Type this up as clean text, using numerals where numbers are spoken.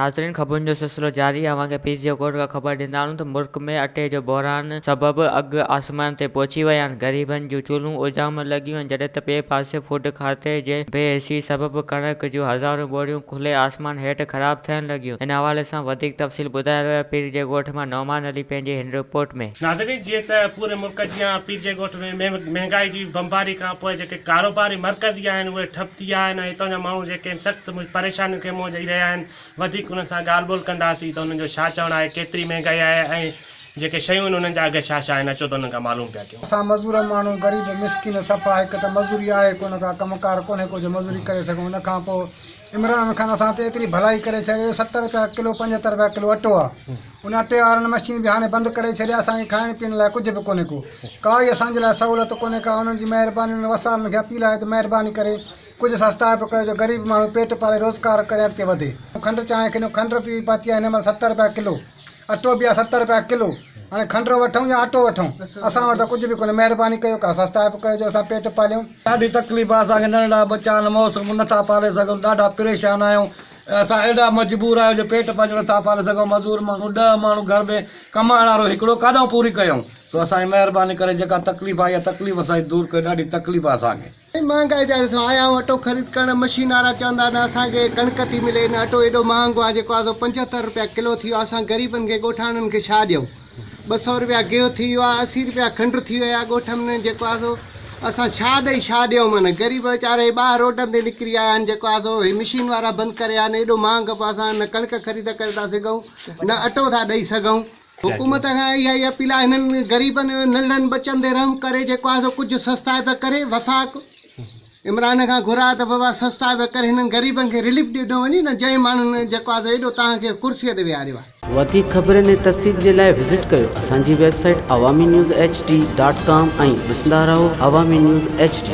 नाज़रीन खबरुनि जो सिलसिलो जारी आहे। के पीर जे कोट खां ख़बर ॾींदा आहियूं त मुल्क में अटे जो बहरान सबबु अघु आसमान ते पहुची विया आहिनि। ग़रीबनि जूं चूल्हूं उजाम लॻियूं आहिनि, जॾहिं त ॿिए पासे फूड खाते जे बेहिसी सबबु कणक जूं हज़ारों बोरियूं खुले आसमान हेठि ख़राब थियण लॻियूं। इन हवाले सां वधीक तफ़सील ॿुधाए रहियो आहे पीर जे ॻोठ मां नौमान अली पंहिंजी हिन रिपोर्ट में। नाज़रीन जीअं त पूरे मुल्क जी पीर जे ॻोठ में महांगाई जी बमबारी खां पोइ जेके कारोबारी मर्कज़ आहिनि उहे ठप थी विया आहिनि। हितां जा माण्हू जेके सख़्तु परेशानियूं खे मुंहुं ॾेई रहिया आहिनि। वधीक उन्हनि सां ॻाल्हि ॿोल कंदासीं त उन्हनि जो छा चवणु आहे, केतिरी महांगाई आहे ऐं जेके शयूं आहिनि उन्हनि जा अघु छा छा आहिनि, अचो त उन्हनि खां मालूम पिया कयूं। असां मज़ूर माण्हू ग़रीब मिसकिन सफ़ा, हिकु त मज़ूरी आहे कोन का कमुकार कोन्हे को जो मज़ूरी करे सघूं। उन खां पोइ इमरान खान असां ते एतिरी भलाई करे छॾे, 70 रुपया किलो 75 रुपया किलो अटो आहे। उन अटे वारनि मशीन बि हाणे बंदि करे छॾिया। असांखे खाइण पीअण लाइ कुझु बि कोन्हे को, काई असांजे लाइ सहूलियत कोन्हे का। उन्हनि जी महिरबानी वसारनि खे अपील आहे त महिरबानी करे कुझु सस्ता बि कयो जो ग़रीब माण्हू पेट पाले रोज़गार करे अॻिते वधे। खंडु चांहि किनो खंडु बि पाती आहे हिन महिल 70 रुपया किलो, अटो बि आहे 70 रुपया किलो। हाणे खंडु वठूं या अटो वठूं, असां वटि त कुझु बि कोन्हे। महिरबानी कयो का सस्ता बि कयो जो असां पेट पालियूं। ॾाढी तकलीफ़ आहे असांखे, नंढड़ा बच्चा मौसम नथा पाले सघूं, ॾाढा परेशान आहियूं। असां एॾा मजबूर आहियूं जो पेट पंहिंजो नथा पाले सघूं। मज़दूर माण्हू 10 माण्हू घर में कमाइण वारो हिकिड़ो काॾों पूरी कयूं। सो असांजी महिरबानी करे जेका तकलीफ़ आहे इहा तकलीफ़ असांजी दूरि करे, ॾाढी तकलीफ़ आहे असांखे। महांगाई जे ॾिसो आया आहियूं अटो ख़रीद करणु, मशीन वारा चवंदा न असांखे कणिक थी मिले, न अटो एॾो महांगो आहे जेको आहे 75 रुपया किलो थी वियो आहे। असां ग़रीबनि खे ॻोठाणनि खे छा ॾियूं? 200 रुपया गिहु थी वियो आहे, 80 रुपया खंडु थी वियो आहे ॻोठ में। जेको आहे सो असां छा ॾेई छा ॾियूं? माना ग़रीब वीचारे ॿाहिरि रोडनि ते निकिरी आया आहिनि। जेको आहे सो मशीन वारा बंदि करे आया आहिनि। एॾो महांगो पियो, असां न कणिक ख़रीद करे था सघूं, न अटो था ॾेई सघूं। हुकूमत खां इहा ई अपील आहे हिननि ग़रीबनि नंढनि बचनि ते रहम करे जेको आहे सो कुझु सस्ता पिया करे। वफ़ाक़ इमरान खां घुराए त बाबा सस्ता पिया करे, हिननि ग़रीबनि खे रिलीफ ॾिनो वञे न। जंहिं माण्हुनि जेको आहे सो एॾो तव्हांखे कुर्सीअ ते विहारियो आहे। वधीक ख़बरुनि ऐं तफ़सील जे लाइ विज़िट कयो असांजी वेबसाइट awami news hd.com ऐं ॾिसंदा रहो Awami News HD।